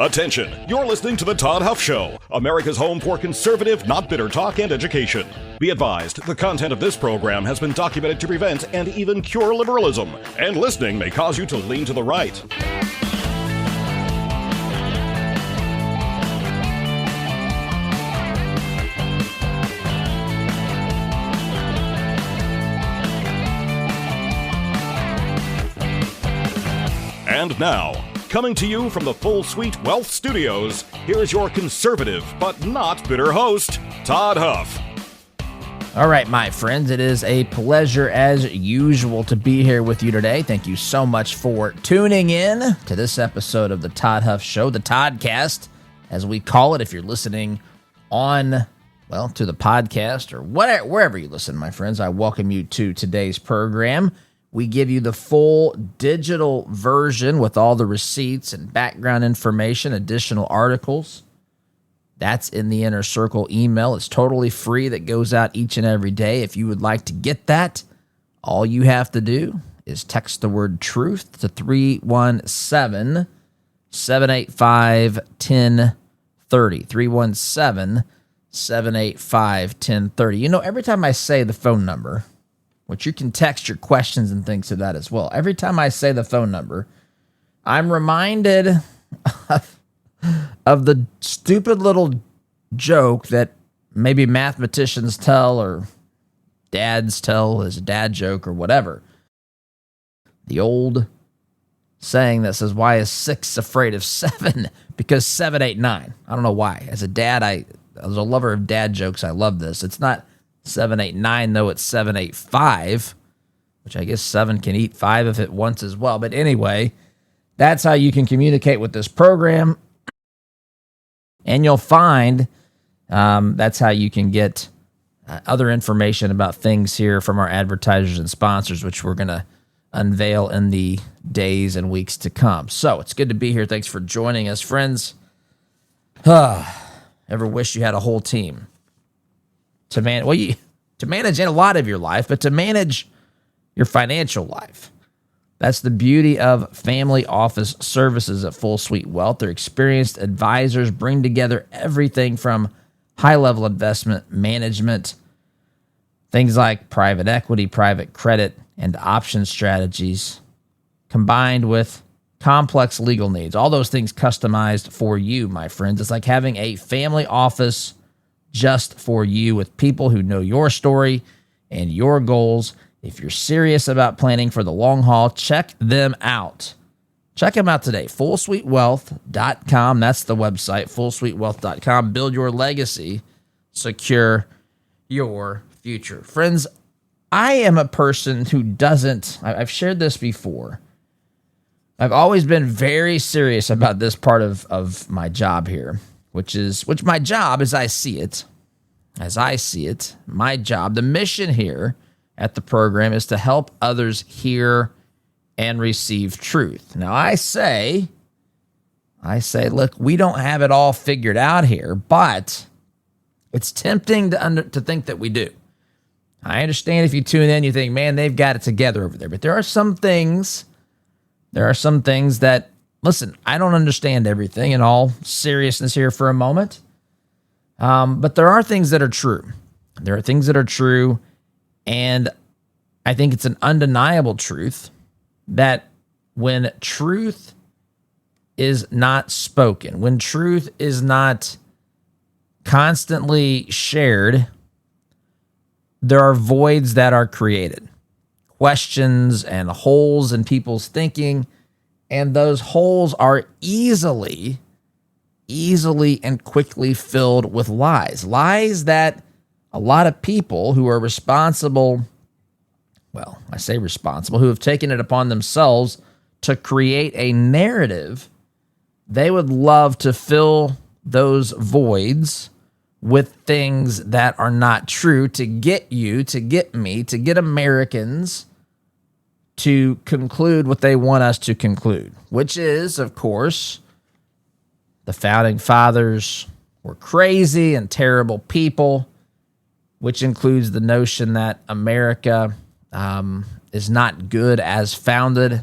Attention, you're listening to The Todd Huff Show, America's home for conservative, not bitter talk and education. Be advised, the content of this program has been documented to prevent and even cure liberalism, and listening may cause you to lean to the right. And now, coming to you from the Full Suite Wealth Studios, here's your conservative but not bitter host, Todd Huff. All right, my friends, it is a pleasure as usual to be here with you today. Thank you so much for tuning in to this episode of the Todd Huff Show, the Toddcast, as we call it. If you're listening on, well, to the podcast or wherever you listen, my friends, I welcome you to today's program. We give you the full digital version with all the receipts and background information, additional articles. That's in the Inner Circle email. It's totally free. That goes out each and every day. If you would like to get that, all you have to do is text the word truth to 317-785-1030. 317-785-1030. You know, every time I say the phone number, which you can text your questions and things to that as well. Every time I say the phone number, I'm reminded of the stupid little joke that maybe mathematicians tell or dads tell as a dad joke or whatever. The old saying that says, why is 6 afraid of 7? Because 7, 8, 9. I don't know why. As a dad, as a lover of dad jokes, I love this. It's not 7, 8, 9, though it's 7, 8, 5, which I guess 7 can eat 5 if it wants as well. But anyway, that's how you can communicate with this program. And you'll find that's how you can get other information about things here from our advertisers and sponsors, which we're going to unveil in the days and weeks to come. So it's good to be here. Thanks for joining us, friends. Ever wish you had a whole team to manage a lot of your life, but to manage your financial life? That's the beauty of family office services at Full Suite Wealth. Their experienced advisors bring together everything from high-level investment management, things like private equity, private credit, and option strategies, combined with complex legal needs. All those things customized for you, my friends. It's like having a family office just for you with people who know your story and your goals. If you're serious about planning for the long haul, check them out. Check them out today, fullsuitewealth.com. That's the website, fullsuitewealth.com. Build your legacy, secure your future. Friends, I am a person who I've shared this before. I've always been very serious about this part of my job here, which my job as I see it, my job, the mission here at the program is to help others hear and receive truth. Now I say, look, we don't have it all figured out here, but it's tempting to think that we do. I understand if you tune in, you think, man, they've got it together over there. But there are some things that, listen, I don't understand everything in all seriousness here for a moment. But there are things that are true. There are things that are true, and I think it's an undeniable truth that when truth is not spoken, when truth is not constantly shared, there are voids that are created, questions and holes in people's thinking, and those holes are easily and quickly filled with lies. Lies that a lot of people who are responsible, well, I say responsible, who have taken it upon themselves to create a narrative, they would love to fill those voids with things that are not true to get you, to get me, to get Americans to conclude what they want us to conclude, which is, of course, the founding fathers were crazy and terrible people, which includes the notion that America is not good as founded.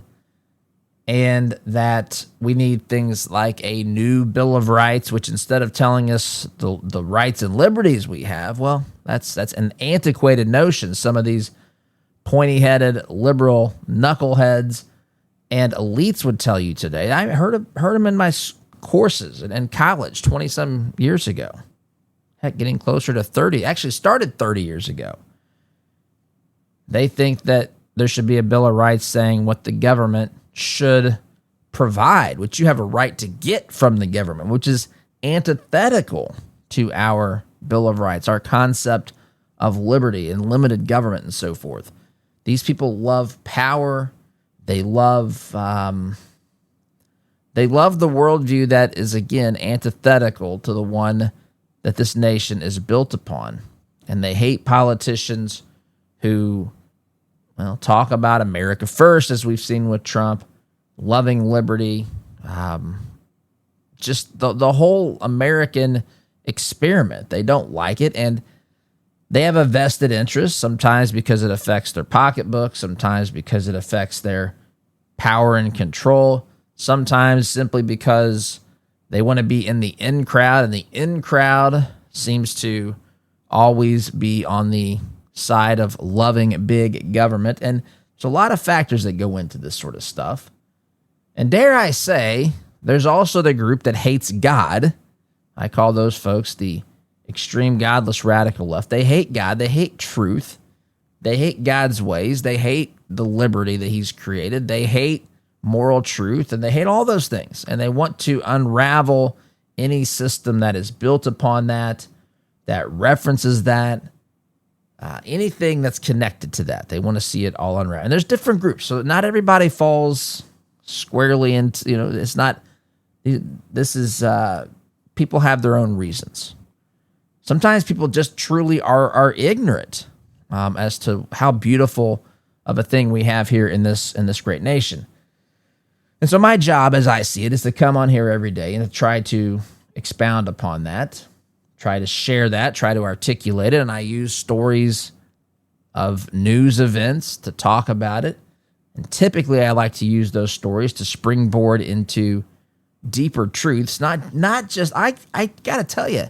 and that we need things like a new Bill of Rights, which instead of telling us the rights and liberties we have, well, that's an antiquated notion. Some of these pointy-headed liberal knuckleheads and elites would tell you today. I heard them in my courses in college 20-some years ago. Heck, getting closer to 30. Actually started 30 years ago. They think that there should be a Bill of Rights saying what the government should provide, which you have a right to get from the government, which is antithetical to our Bill of Rights, our concept of liberty and limited government and so forth. These people love power. They love the worldview that is, again, antithetical to the one that this nation is built upon. And they hate politicians who, well, talk about America first, as we've seen with Trump, loving liberty, just the whole American experiment. They don't like it, and they have a vested interest, sometimes because it affects their pocketbook, sometimes because it affects their power and control, sometimes simply because they want to be in the in crowd, and the in crowd seems to always be on the side of loving big government. And there's a lot of factors that go into this sort of stuff. And dare I say, there's also the group that hates God. I call those folks the extreme godless radical left. They hate God. They hate truth. They hate God's ways. They hate the liberty that he's created. They hate moral truth, and they hate all those things. And they want to unravel any system that is built upon that references that, anything that's connected to that. They want to see it all unravel. And there's different groups, so not everybody falls squarely into, it's not, this is, people have their own reasons. Sometimes people just truly are ignorant as to how beautiful of a thing we have here in this great nation. And so my job, as I see it, is to come on here every day and to try to expound upon that, try to share that, try to articulate it. And I use stories of news events to talk about it. And typically I like to use those stories to springboard into deeper truths, not just, I got to tell you,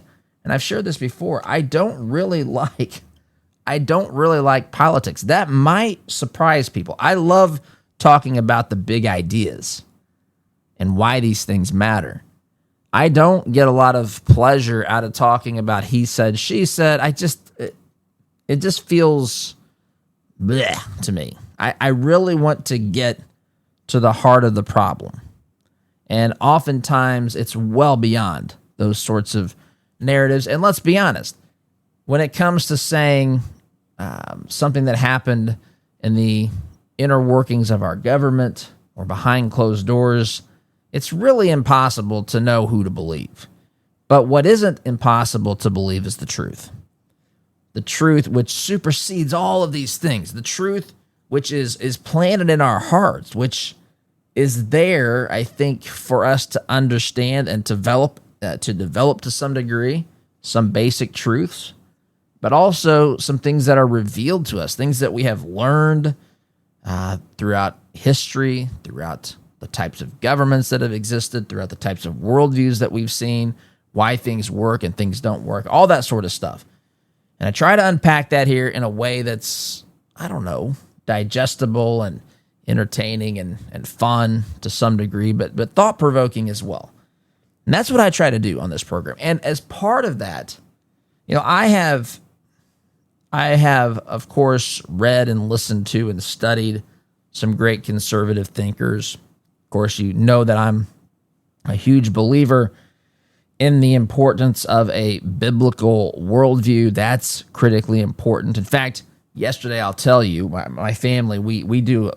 and I've shared this before, I don't really like politics. That might surprise people. I love talking about the big ideas and why these things matter. I don't get a lot of pleasure out of talking about he said, she said. It just feels bleh to me. I really want to get to the heart of the problem. And oftentimes it's well beyond those sorts of narratives. And let's be honest, when it comes to saying something that happened in the inner workings of our government or behind closed doors, it's really impossible to know who to believe. But what isn't impossible to believe is the truth. The truth which supersedes all of these things. The truth which is planted in our hearts, which is there, I think, for us to understand and develop to some degree, some basic truths, but also some things that are revealed to us, things that we have learned throughout history, throughout the types of governments that have existed, throughout the types of worldviews that we've seen, why things work and things don't work, all that sort of stuff. And I try to unpack that here in a way that's, digestible and entertaining and fun to some degree, but thought-provoking as well. And that's what I try to do on this program. And as part of that, I have, of course, read and listened to and studied some great conservative thinkers. Of course, you know that I'm a huge believer in the importance of a biblical worldview. That's critically important. In fact, yesterday, I'll tell you, my family, we do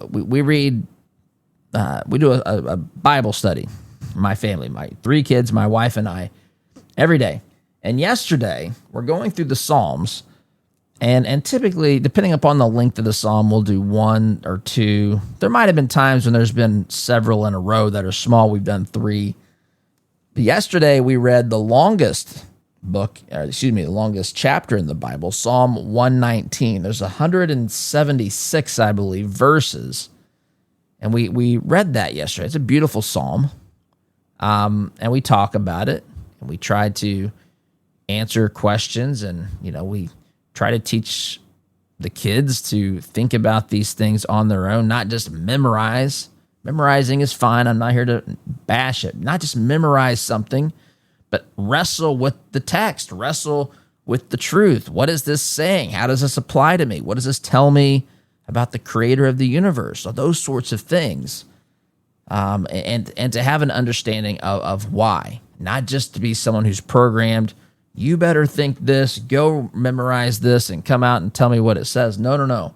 a Bible study. My family, my 3 kids, my wife and I, every day. And yesterday, we're going through the Psalms, and typically, depending upon the length of the Psalm, we'll do 1 or 2. There might have been times when there's been several in a row that are small. We've done 3. But yesterday, we read the longest the longest chapter in the Bible, Psalm 119. There's 176, I believe, verses. And we read that yesterday. It's a beautiful psalm. And we talk about it, and we try to answer questions, and, we try to teach the kids to think about these things on their own, not just memorize. Memorizing is fine. I'm not here to bash it. Not just memorize something, but wrestle with the text, wrestle with the truth. What is this saying? How does this apply to me? What does this tell me about the creator of the universe? So those sorts of things. And to have an understanding of why, not just to be someone who's programmed, you better think this, go memorize this, and come out and tell me what it says. No.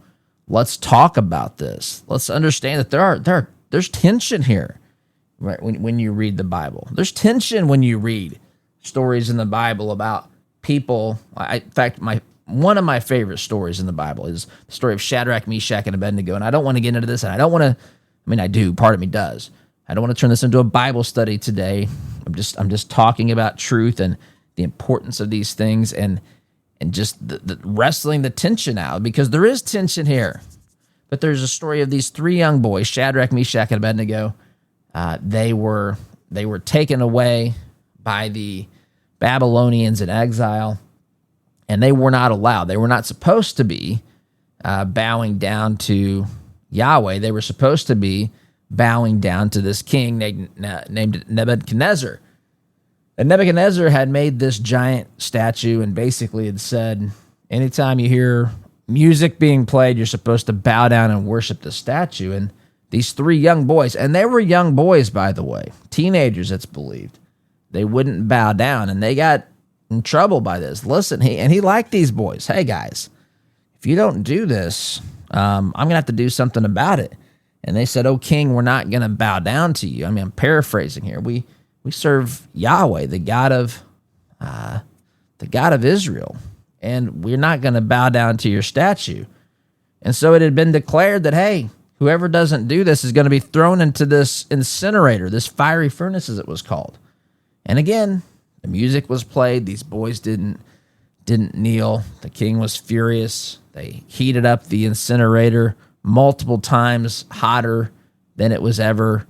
Let's talk about this. Let's understand that there's tension here, right? When you read the Bible, there's tension when you read stories in the Bible about people. In fact, one of my favorite stories in the Bible is the story of Shadrach, Meshach, and Abednego. And I don't want to get into this, and I don't want to. I mean, I do. Part of me does. I don't want to turn this into a Bible study today. I'm just talking about truth and the importance of these things, and just the wrestling the tension out, because there is tension here. But there's a story of these three young boys, Shadrach, Meshach, and Abednego. They were taken away by the Babylonians in exile, and they were not allowed. They were not supposed to be bowing down to Yahweh. They were supposed to be bowing down to this king named Nebuchadnezzar. And Nebuchadnezzar had made this giant statue and basically had said, anytime you hear music being played, you're supposed to bow down and worship the statue. And these three young boys, and they were young boys, by the way, teenagers, it's believed, they wouldn't bow down, and they got in trouble by this. Listen, he liked these boys. Hey, guys, if you don't do this, I'm going to have to do something about it. And they said, oh, king, we're not going to bow down to you. I mean, I'm paraphrasing here. We serve Yahweh, the God of Israel, and we're not going to bow down to your statue. And so it had been declared that, hey, whoever doesn't do this is going to be thrown into this incinerator, this fiery furnace, as it was called. And again, the music was played. These boys didn't kneel. The king was furious. They heated up the incinerator multiple times hotter than it was ever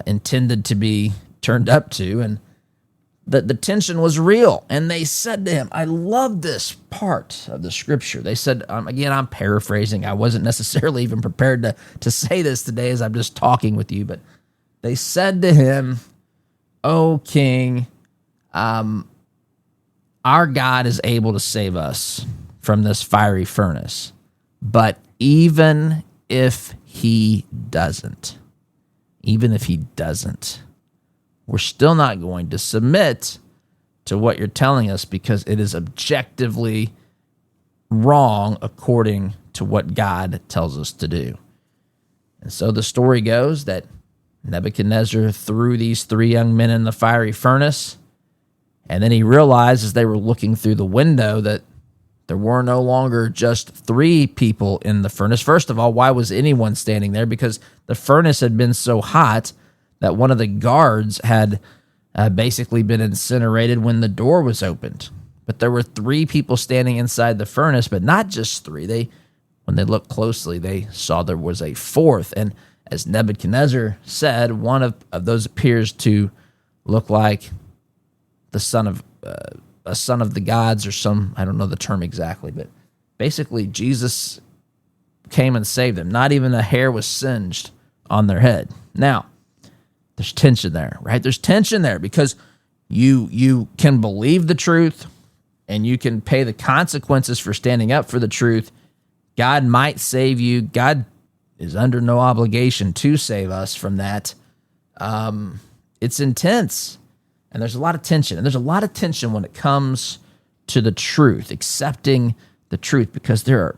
intended to be turned up to, and the tension was real. And they said to him, I love this part of the scripture. They said, again, I'm paraphrasing. I wasn't necessarily even prepared to say this today as I'm just talking with you, but they said to him, O king, our God is able to save us from this fiery furnace, but even if he doesn't, we're still not going to submit to what you're telling us, because it is objectively wrong according to what God tells us to do. And so the story goes that Nebuchadnezzar threw these three young men in the fiery furnace, and then he realized as they were looking through the window that there were no longer just three people in the furnace. First of all, why was anyone standing there? Because the furnace had been so hot that one of the guards had basically been incinerated when the door was opened. But there were three people standing inside the furnace, but not just three. When they looked closely, they saw there was a fourth. And as Nebuchadnezzar said, one of those appears to look like the son of a son of the gods, or some, I don't know the term exactly, but basically Jesus came and saved them. Not even a hair was singed on their head. Now, there's tension there, right? There's tension there because you can believe the truth and you can pay the consequences for standing up for the truth. God might save you. God is under no obligation to save us from that. It's intense. And there's a lot of tension. And there's a lot of tension when it comes to the truth, accepting the truth, because there are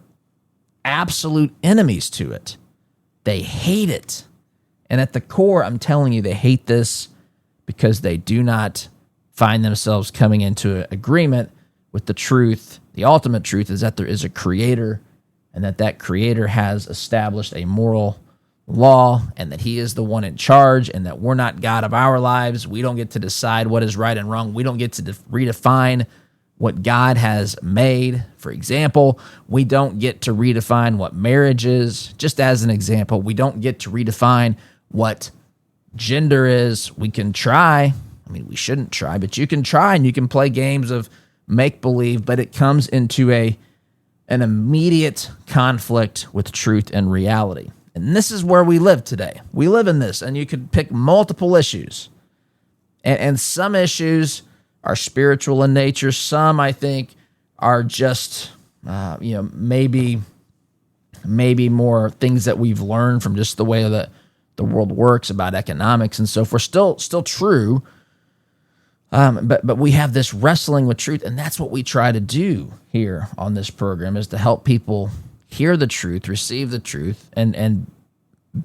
absolute enemies to it. They hate it. And at the core, I'm telling you, they hate this because they do not find themselves coming into agreement with the truth. The ultimate truth is that there is a creator, and that creator has established a moral law, and that he is the one in charge, and that we're not God of our lives. We don't get to decide what is right and wrong. We don't get to redefine what God has made. For example, we don't get to redefine what marriage is. Just as an example, we don't get to redefine what gender is. We can try. I mean, we shouldn't try, but you can try and you can play games of make-believe, but it comes into an immediate conflict with truth and reality. And this is where we live today. We live in this, and you could pick multiple issues. And some issues are spiritual in nature. Some, I think, are just, maybe more things that we've learned from just the way that the world works about economics and so forth. Still true. But we have this wrestling with truth, and that's what we try to do here on this program, is to help people hear the truth, receive the truth, and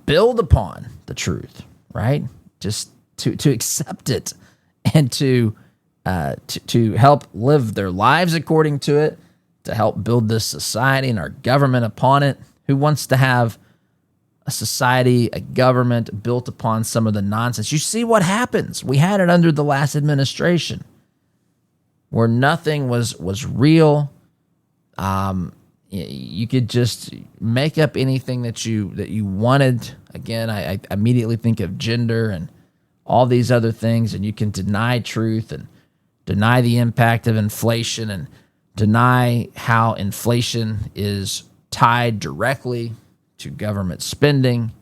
build upon the truth, right? Just to accept it and to help live their lives according to it, to help build this society and our government upon it. Who wants to have a society, a government built upon some of the nonsense? You see what happens. We had it under the last administration, where nothing was real. You could just make up anything that you wanted. Again, I immediately think of gender and all these other things, and you can deny truth and deny the impact of inflation and deny how inflation is tied directly to government spending,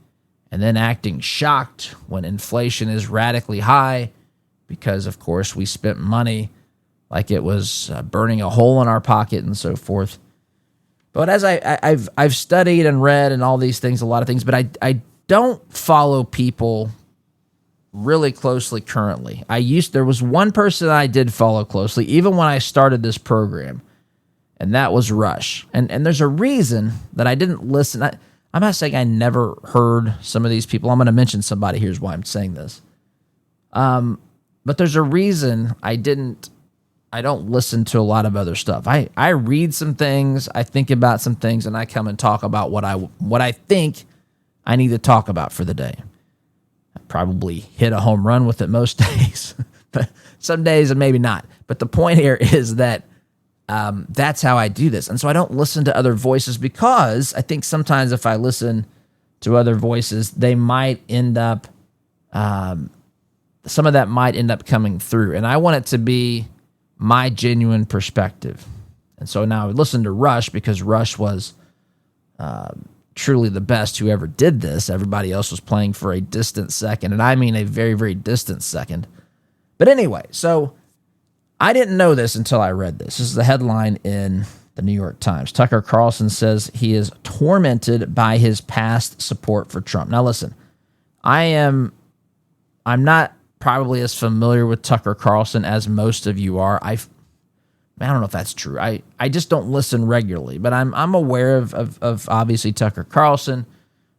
and then acting shocked when inflation is radically high because, of course, we spent money like it was burning a hole in our pocket and so forth. But as I've studied and read and all these things, a lot of things, but I don't follow people really closely currently. There was one person I did follow closely, even when I started this program, and that was Rush. And there's a reason that I didn't listen. I'm not saying I never heard some of these people. I'm going to mention somebody. Here's why I'm saying this. But there's a reason I don't listen to a lot of other stuff. I read some things, I think about some things, and I come and talk about what I think I need to talk about for the day. I probably hit a home run with it most days, but some days and maybe not. But the point here is that that's how I do this. And so I don't listen to other voices, because I think sometimes if I listen to other voices, they might end up, some of that might end up coming through. And I want it to be my genuine perspective. And so now I would listen to Rush, because Rush was truly the best who ever did this. Everybody else was playing for a distant second, and I mean a very, very distant second. But anyway, so I didn't know this until I read this. This is the headline in the New York Times. Tucker Carlson says he is tormented by his past support for Trump. Now listen, I'm not probably as familiar with Tucker Carlson as most of you are. I don't know if that's true. I just don't listen regularly, but I'm aware of obviously Tucker Carlson.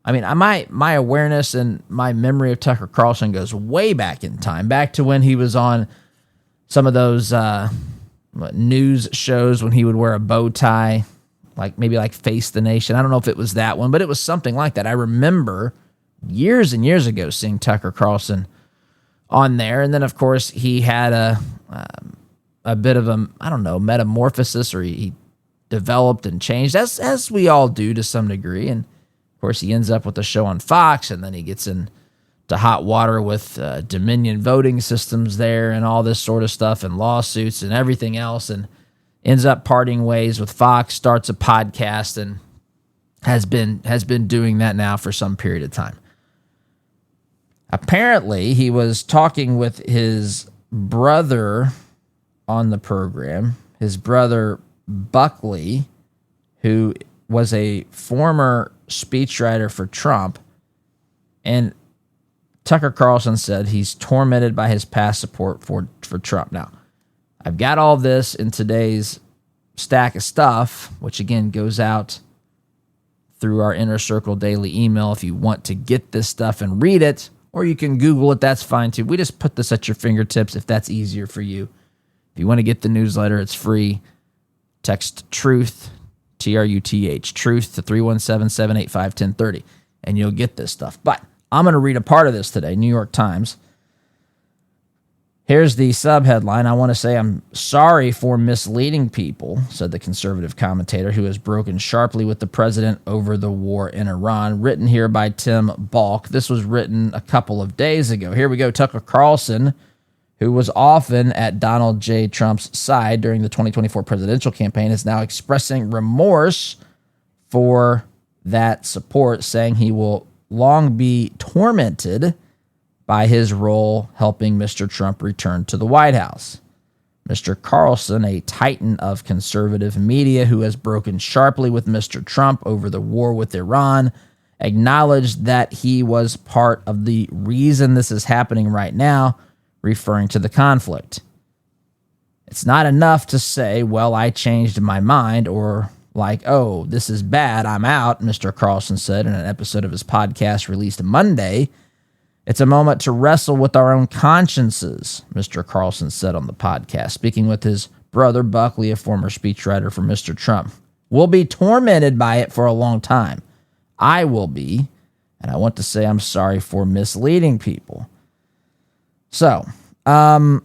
I mean, my awareness and my memory of Tucker Carlson goes way back in time, back to when he was on some of those news shows when he would wear a bow tie, maybe like Face the Nation. I don't know if it was that one, but it was something like that. I remember years and years ago seeing Tucker Carlson on there, and then of course he had a bit of a, I don't know, metamorphosis, or he developed and changed, as we all do to some degree. And of course he ends up with a show on Fox, and then he gets into hot water with Dominion voting systems there and all this sort of stuff, and lawsuits and everything else, and ends up parting ways with Fox, starts a podcast, and has been doing that now for some period of time. Apparently, he was talking with his brother on the program, his brother Buckley, who was a former speechwriter for Trump, and Tucker Carlson said he's tormented by his past support for Trump. Now, I've got all this in today's stack of stuff, which again goes out through our Inner Circle daily email if you want to get this stuff and read it, or you can Google it. That's fine too. We just put this at your fingertips if that's easier for you. If you want to get the newsletter, it's free. Text TRUTH, TRUTH, TRUTH to 317-785-1030, and you'll get this stuff. But I'm going to read a part of this today, New York Times. Here's the subheadline. I want to say I'm sorry for misleading people, said the conservative commentator who has broken sharply with the president over the war in Iran. Written here by Tim Balk. This was written a couple of days ago. Here we go. Tucker Carlson, who was often at Donald J. Trump's side during the 2024 presidential campaign, is now expressing remorse for that support, saying he will long be tormented by his role helping Mr. Trump return to the White House. Mr. Carlson, a titan of conservative media who has broken sharply with Mr. Trump over the war with Iran, acknowledged that he was part of the reason this is happening right now, referring to the conflict. It's not enough to say, well, I changed my mind, or like, oh, this is bad, I'm out, Mr. Carlson said in an episode of his podcast released Monday. It's a moment to wrestle with our own consciences, Mr. Carlson said on the podcast, speaking with his brother Buckley, a former speechwriter for Mr. Trump. We'll be tormented by it for a long time. I will be, and I want to say I'm sorry for misleading people. So, I'll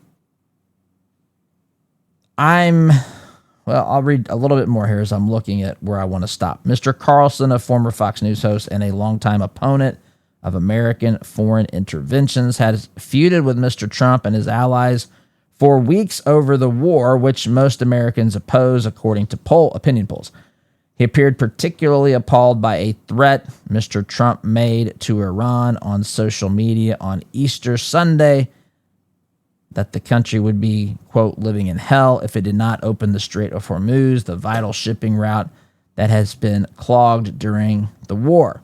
read a little bit more here as I'm looking at where I want to stop. Mr. Carlson, a former Fox News host and a longtime opponent of American foreign interventions, has feuded with Mr. Trump and his allies for weeks over the war, which most Americans oppose, according to opinion polls. He appeared particularly appalled by a threat Mr. Trump made to Iran on social media on Easter Sunday, that the country would be, quote, living in hell if it did not open the Strait of Hormuz, the vital shipping route that has been clogged during the war.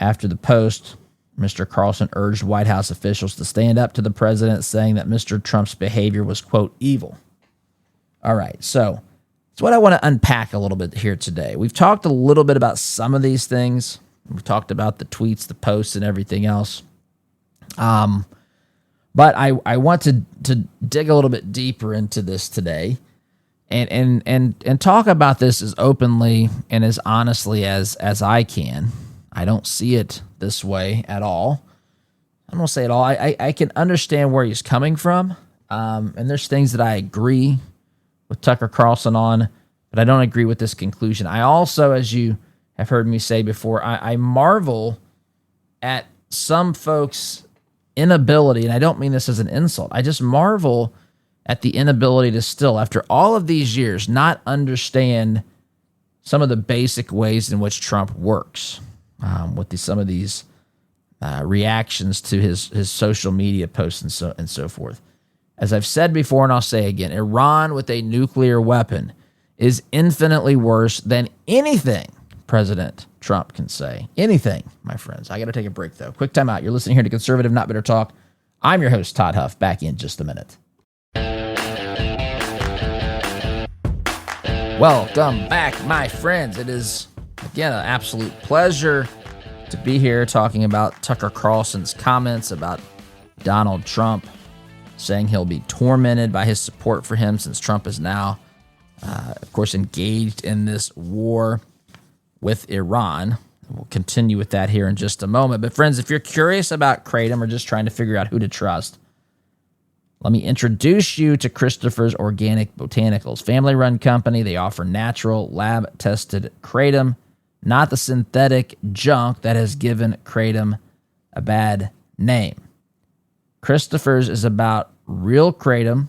After the post, Mr. Carlson urged White House officials to stand up to the president, saying that Mr. Trump's behavior was, quote, evil. All right, so it's what I want to unpack a little bit here today. We've talked a little bit about some of these things. We've talked about the tweets, the posts, and everything else. But I want to dig a little bit deeper into this today and talk about this as openly and as honestly as I can. I don't see it this way at all. I don't say it all. I can understand where he's coming from. And there's things that I agree with Tucker Carlson on, but I don't agree with this conclusion. I also, as you have heard me say before, I marvel at some folks' inability, and I don't mean this as an insult. I just marvel at the inability to still, after all of these years, not understand some of the basic ways in which Trump works. With some of these reactions to his social media posts and so forth. As I've said before, and I'll say again, Iran with a nuclear weapon is infinitely worse than anything President Trump can say. Anything, my friends. I got to take a break, though. Quick time out. You're listening here to Conservative Not Bitter Talk. I'm your host, Todd Huff. Back in just a minute. Welcome back, my friends. It is, again, an absolute pleasure to be here talking about Tucker Carlson's comments about Donald Trump, saying he'll be tormented by his support for him since Trump is now, of course, engaged in this war with Iran. We'll continue with that here in just a moment. But friends, if you're curious about Kratom or just trying to figure out who to trust, let me introduce you to Christopher's Organic Botanicals. Family-run company. They offer natural, lab-tested Kratom, not the synthetic junk that has given Kratom a bad name. Christopher's is about real Kratom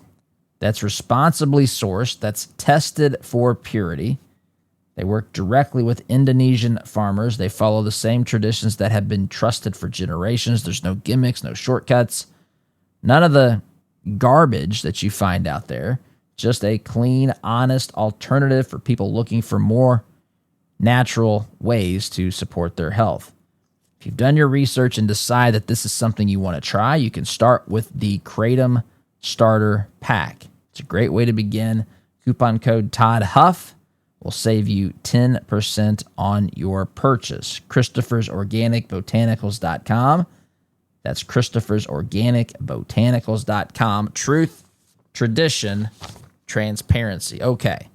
that's responsibly sourced, that's tested for purity. They work directly with Indonesian farmers. They follow the same traditions that have been trusted for generations. There's no gimmicks, no shortcuts, none of the garbage that you find out there. Just a clean, honest alternative for people looking for more natural ways to support their health. If you've done your research and decide that this is something you want to try, you can start with the Kratom Starter Pack. It's a great way to begin. Coupon code Todd Huff will save you 10% on your purchase. Christopher'sOrganicBotanicals.com. That's Christopher'sOrganicBotanicals.com. Truth, tradition, transparency. Okay.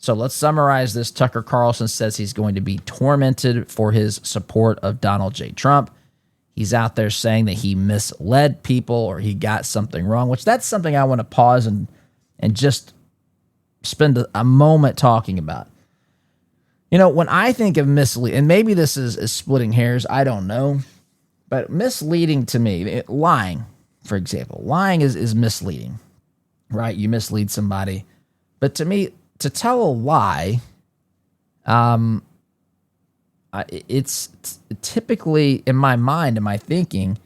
So let's summarize this. Tucker Carlson says he's going to be tormented for his support of Donald J. Trump. he's out there saying that he misled people or he got something wrong, which that's something I want to pause and just spend a moment talking about. When I think of mislead, and maybe this is splitting hairs, I don't know, but misleading to me, lying, for example, lying is misleading, right? You mislead somebody. But to me, to tell a lie, it's typically, in my mind, in my thinking,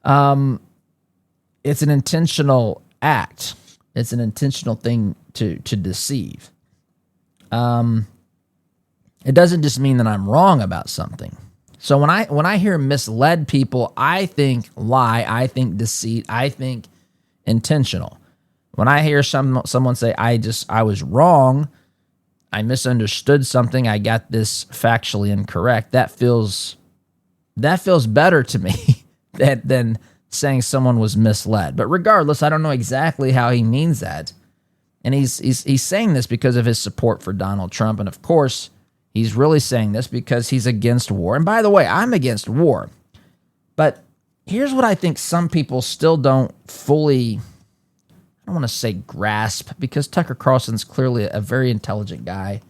it's an intentional act. It's an intentional thing to deceive. It doesn't just mean that I'm wrong about something. So when I hear misled people, I think lie, I think deceit, I think intentional. When I hear someone say I was wrong, I misunderstood something, I got this factually incorrect, that feels better to me than saying someone was misled. But regardless, I don't know exactly how he means that. And he's saying this because of his support for Donald Trump, and of course, he's really saying this because he's against war. And by the way, I'm against war. But here's what I think some people still don't fully, I don't want to say grasp, because Tucker Carlson's clearly a very intelligent guy,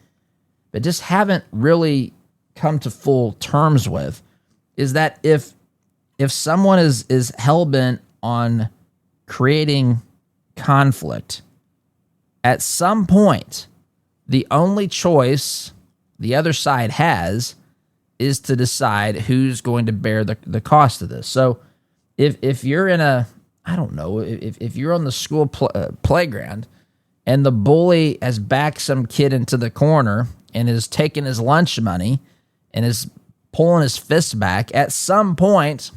but just haven't really come to full terms with, is that if someone is hell-bent on creating conflict, at some point, the only choice the other side has is to decide who's going to bear the cost of this. So if you're in I don't know, if you're on the school playground and the bully has backed some kid into the corner and is taking his lunch money and is pulling his fist back, at some point,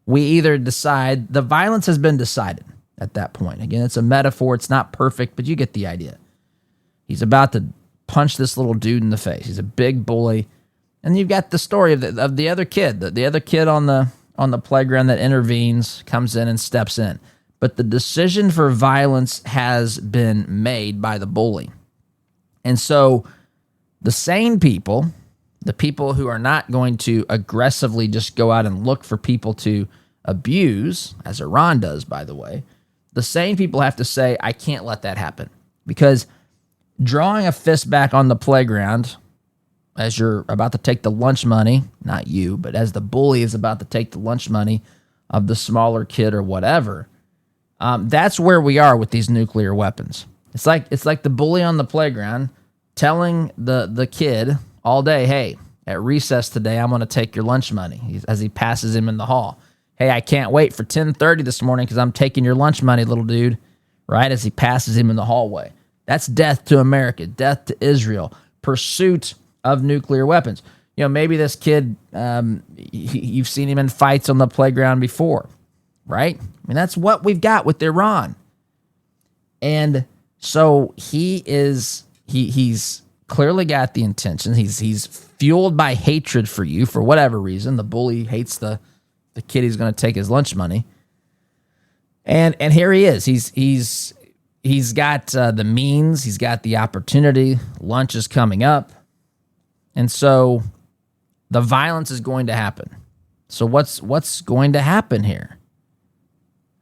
we either decide the violence has been decided at that point. Again, it's a metaphor. It's not perfect, but you get the idea. He's about to punch this little dude in the face. He's a big bully. And you've got the story of the other kid, the other kid on the playground that intervenes, comes in and steps in. But the decision for violence has been made by the bully. And so the sane people, the people who are not going to aggressively just go out and look for people to abuse, as Iran does, by the way, the sane people have to say, I can't let that happen. Because drawing a fist back on the playground as you're about to take the lunch money, not you, but as the bully is about to take the lunch money of the smaller kid or whatever, that's where we are with these nuclear weapons. It's like the bully on the playground telling the kid all day, hey, at recess today, I'm going to take your lunch money, as he passes him in the hall. Hey, I can't wait for 10:30 this morning because I'm taking your lunch money, little dude, right, as he passes him in the hallway. That's death to America, death to Israel, pursuit of nuclear weapons. Maybe this kid, you've seen him in fights on the playground before, right? I mean, that's what we've got with Iran. And so he's clearly got the intentions. He's fueled by hatred for you for whatever reason. The bully hates the kid he's going to take his lunch money. And here he is. He's got the means. He's got the opportunity. Lunch is coming up. And so the violence is going to happen. So what's going to happen here?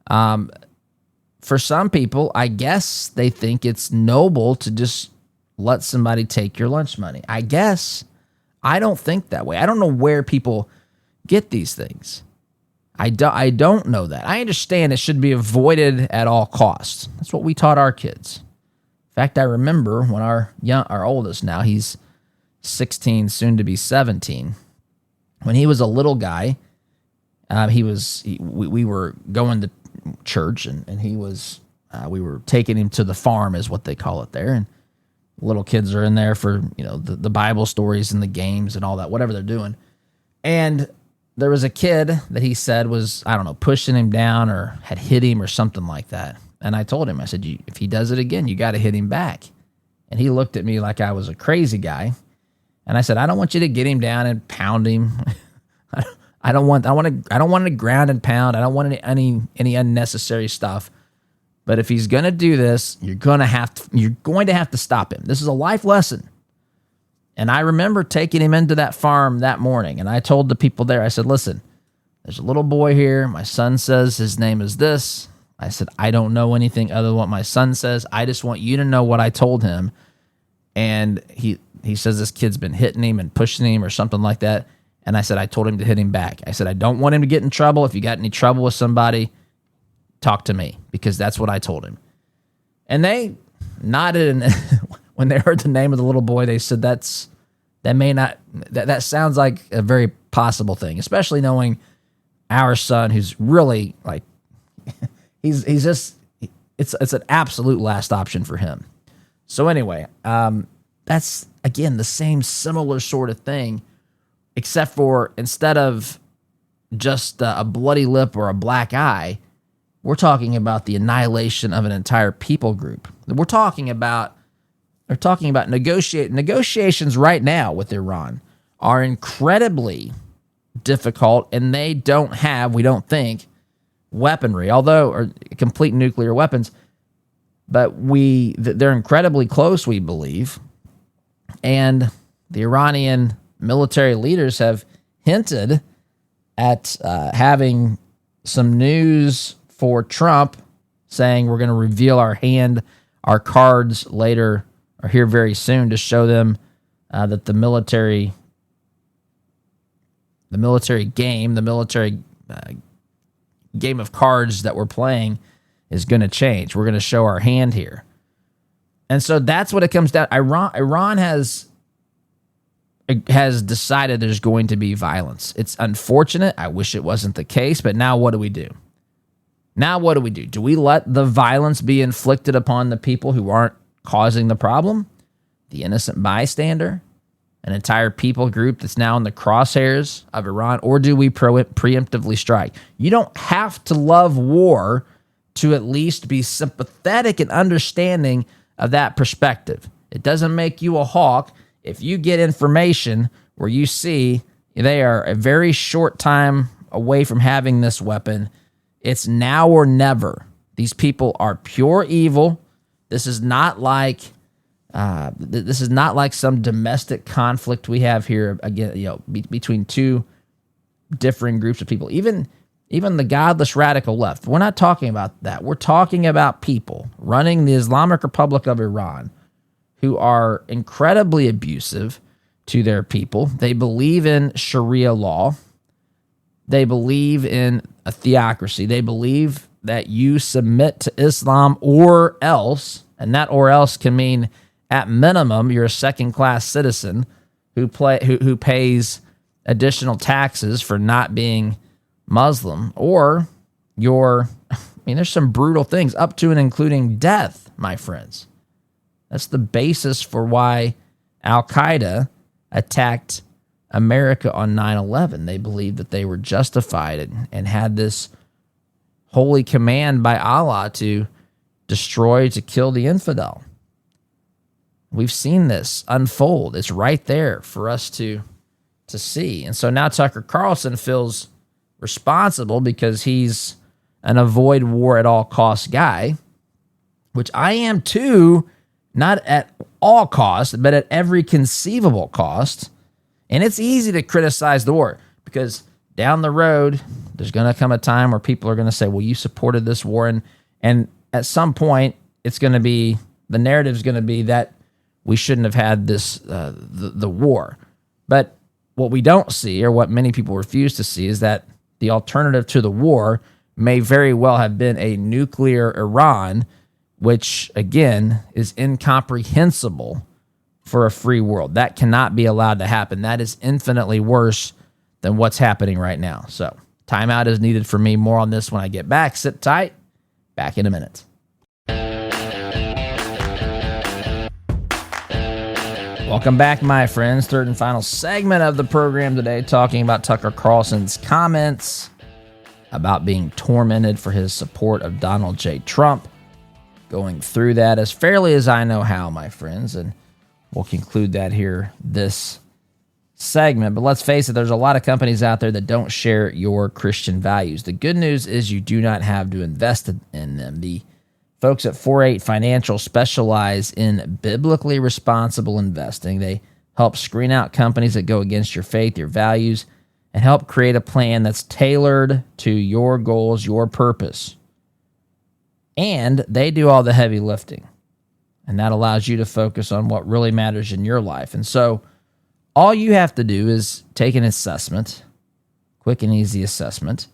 For some people, I guess they think it's noble to just let somebody take your lunch money. I guess. I don't think that way. I don't know where people get these things. I don't know that. I understand it should be avoided at all costs. That's what we taught our kids. In fact, I remember when our oldest now, he's 16, soon to be 17. When he was a little guy, we were going to church, and he was we were taking him to the farm, is what they call it there, and little kids are in there for the Bible stories and the games and all that, whatever they're doing, and there was a kid that he said was, I don't know, pushing him down or had hit him or something like that. And I told him, I said, if he does it again, you got to hit him back. And he looked at me like I was a crazy guy. And I said, I don't want you to get him down and pound him. I don't want to ground and pound. I don't want any unnecessary stuff. But if he's going to do this, you're going to have to stop him. This is a life lesson. And I remember taking him into that farm that morning, and I told the people there, I said, listen, there's a little boy here. My son says his name is this. I said, I don't know anything other than what my son says. I just want you to know what I told him. And he says this kid's been hitting him and pushing him or something like that. And I said, I told him to hit him back. I said, I don't want him to get in trouble. If you got any trouble with somebody, talk to me, because that's what I told him. And they nodded, and when they heard the name of the little boy, they said that sounds like a very possible thing, especially knowing our son, who's really like he's just it's an absolute last option for him. So anyway, that's again the same similar sort of thing, except for instead of just a bloody lip or a black eye, we're talking about the annihilation of an entire people group. They're talking about negotiations right now with Iran are incredibly difficult, and they don't have, we don't think, weaponry, or complete nuclear weapons, but they're incredibly close, we believe. And the Iranian military leaders have hinted at having some news for Trump, saying we're going to reveal our cards later or here very soon, to show them that the military game of cards that we're playing is going to change. We're going to show our hand here. And so that's what it comes down. Iran has decided there's going to be violence. It's unfortunate. I wish it wasn't the case, but now what do we do? Do we let the violence be inflicted upon the people who aren't causing the problem? The innocent bystander? An entire people group that's now in the crosshairs of Iran? Or do we preemptively strike? You don't have to love war to at least be sympathetic and understanding of that perspective. It doesn't make you a hawk if you get information where you see they are a very short time away from having this weapon. It's now or never. These people are pure evil. This is not like some domestic conflict we have here again, between two differing groups of people. Even the godless radical left. We're not talking about that. We're talking about people running the Islamic Republic of Iran who are incredibly abusive to their people. They believe in Sharia law. They believe in a theocracy. They believe that you submit to Islam or else, and that or else can mean at minimum you're a second-class citizen who pays additional taxes for not being Muslim, or there's some brutal things up to and including death, my friends. That's the basis for why Al-Qaeda attacked America on 9/11. They believed that they were justified and had this holy command by Allah to destroy, to kill the infidel. We've seen this unfold. It's right there for us to see. And so now Tucker Carlson feels responsible because he's an avoid war at all costs guy, which I am too, not at all costs, but at every conceivable cost. And it's easy to criticize the war because down the road, there's going to come a time where people are going to say, well, you supported this war. And at some point, it's going to be, the narrative is going to be that we shouldn't have had this, the war. But what we don't see, or what many people refuse to see, is that the alternative to the war may very well have been a nuclear Iran, which, again, is incomprehensible for a free world. That cannot be allowed to happen. That is infinitely worse than what's happening right now. So, timeout is needed for me. More on this when I get back. Sit tight. Back in a minute. Welcome back, my friends. Third and final segment of the program today, talking about Tucker Carlson's comments about being tormented for his support of Donald J. Trump. Going through that as fairly as I know how, my friends, and we'll conclude that here this segment. But let's face it, there's a lot of companies out there that don't share your Christian values. The good news is you do not have to invest in them. The folks at 48 Financial specialize in biblically responsible investing. They help screen out companies that go against your faith, your values, and help create a plan that's tailored to your goals, your purpose. And they do all the heavy lifting. And that allows you to focus on what really matters in your life. And so all you have to do is take an assessment, quick and easy assessment,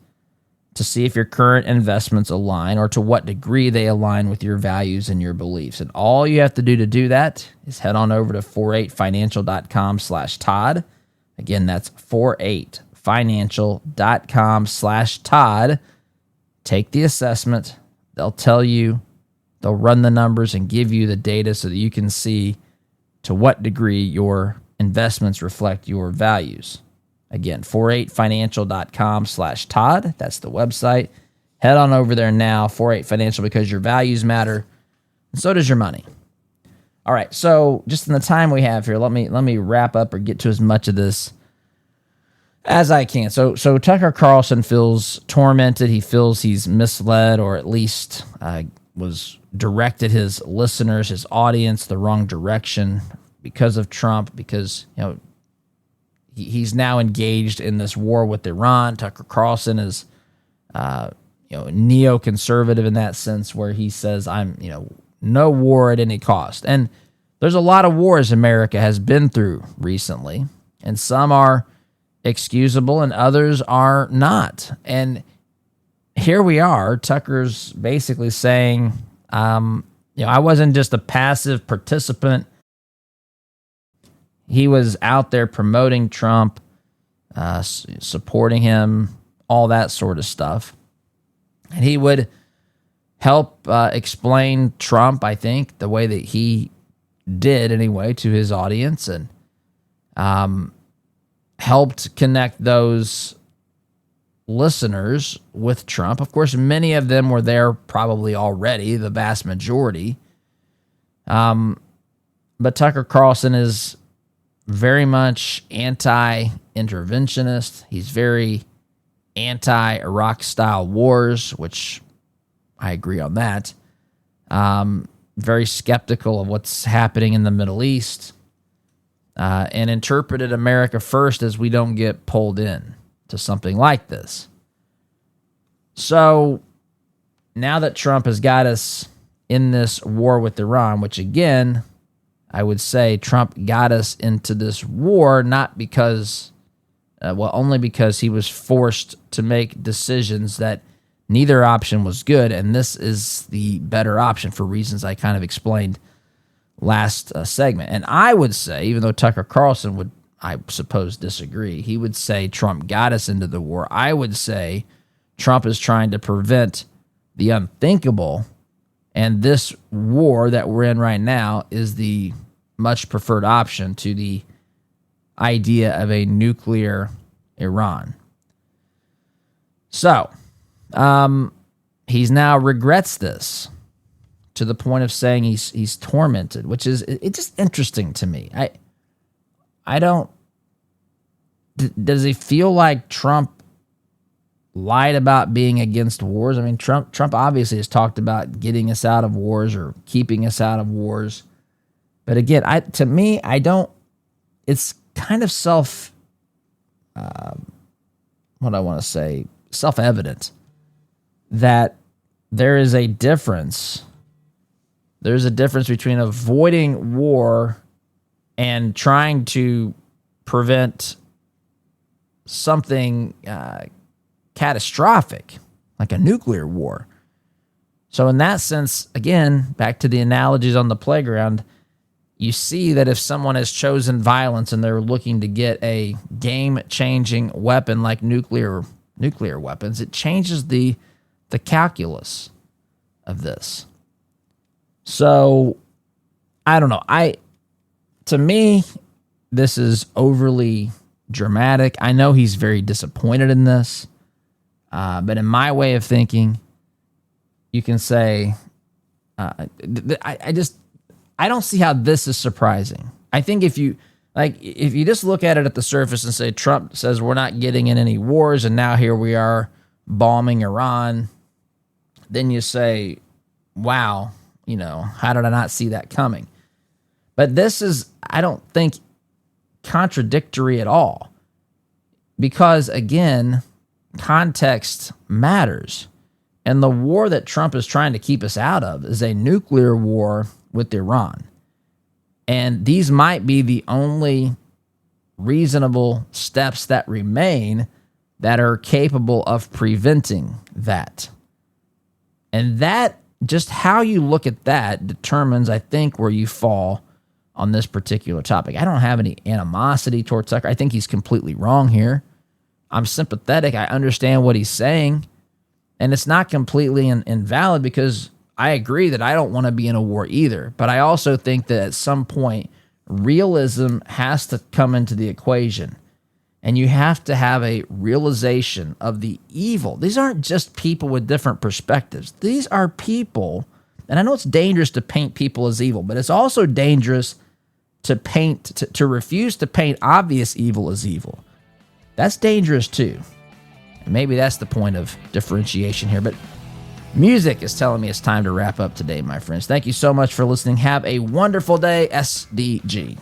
to see if your current investments align or to what degree they align with your values and your beliefs. And all you have to do that is head on over to 48financial.com/Todd. Again, that's 48financial.com/Todd. Take the assessment. They'll tell you, they'll run the numbers and give you the data so that you can see to what degree your investments reflect your values. Again, 48financial.com/Todd. That's the website. Head on over there now, 48 Financial, because your values matter, and so does your money. All right, so just in the time we have here, let me wrap up or get to as much of this as I can. So Tucker Carlson feels tormented. He feels he's misled, or at least was directed his listeners, his audience, the wrong direction because of Trump, because he's now engaged in this war with Iran. Tucker Carlson is, neoconservative in that sense, where he says, no war at any cost. And there's a lot of wars America has been through recently, and some are excusable and others are not. And here we are, Tucker's basically saying, I wasn't just a passive participant. He was out there promoting Trump, supporting him, all that sort of stuff. And he would help explain Trump, I think, the way that he did anyway, to his audience, and helped connect those listeners with Trump. Of course, many of them were there probably already, the vast majority. But Tucker Carlson is very much anti-interventionist. He's very anti-Iraq-style wars, which I agree on that. Very skeptical of what's happening in the Middle East, and interpreted America first as we don't get pulled in to something like this. So now that Trump has got us in this war with Iran, which again, I would say Trump got us into this war not because, only because he was forced to make decisions that neither option was good, and this is the better option for reasons I kind of explained last segment. And I would say, even though Tucker Carlson would, I suppose, disagree, he would say Trump got us into the war. I would say Trump is trying to prevent the unthinkable, and this war that we're in right now is the much preferred option to the idea of a nuclear Iran. So, he's now regrets this to the point of saying he's tormented, which is, it's just interesting to me. I don't, does he feel like Trump lied about being against wars? I mean, Trump obviously has talked about getting us out of wars or keeping us out of wars. But again, to me, I don't, it's kind of self-evident that there is a difference. There's a difference between avoiding war and trying to prevent something catastrophic, like a nuclear war. So in that sense, again, back to the analogies on the playground, you see that if someone has chosen violence and they're looking to get a game-changing weapon like nuclear weapons, it changes the calculus of this. So, I don't know. To me, this is overly dramatic. I know he's very disappointed in this, but in my way of thinking, you can say, I don't see how this is surprising. I think if you just look at it at the surface and say Trump says we're not getting in any wars, and now here we are bombing Iran, then you say, wow, how did I not see that coming? But this is, I don't think, contradictory at all. because, again, context matters. And the war that Trump is trying to keep us out of is a nuclear war with Iran. And these might be the only reasonable steps that remain that are capable of preventing that. And that, just how you look at that determines, I think, where you fall on this particular topic. I don't have any animosity towards Tucker. I think he's completely wrong here. I'm sympathetic. I understand what he's saying. And it's not completely invalid, because I agree that I don't want to be in a war either. But I also think that at some point, realism has to come into the equation. And you have to have a realization of the evil. These aren't just people with different perspectives. These are people, and I know it's dangerous to paint people as evil, but it's also dangerous to refuse to paint obvious evil as evil. That's dangerous too. And maybe that's the point of differentiation here. But music is telling me it's time to wrap up today, my friends. Thank you so much for listening. Have a wonderful day, SDG.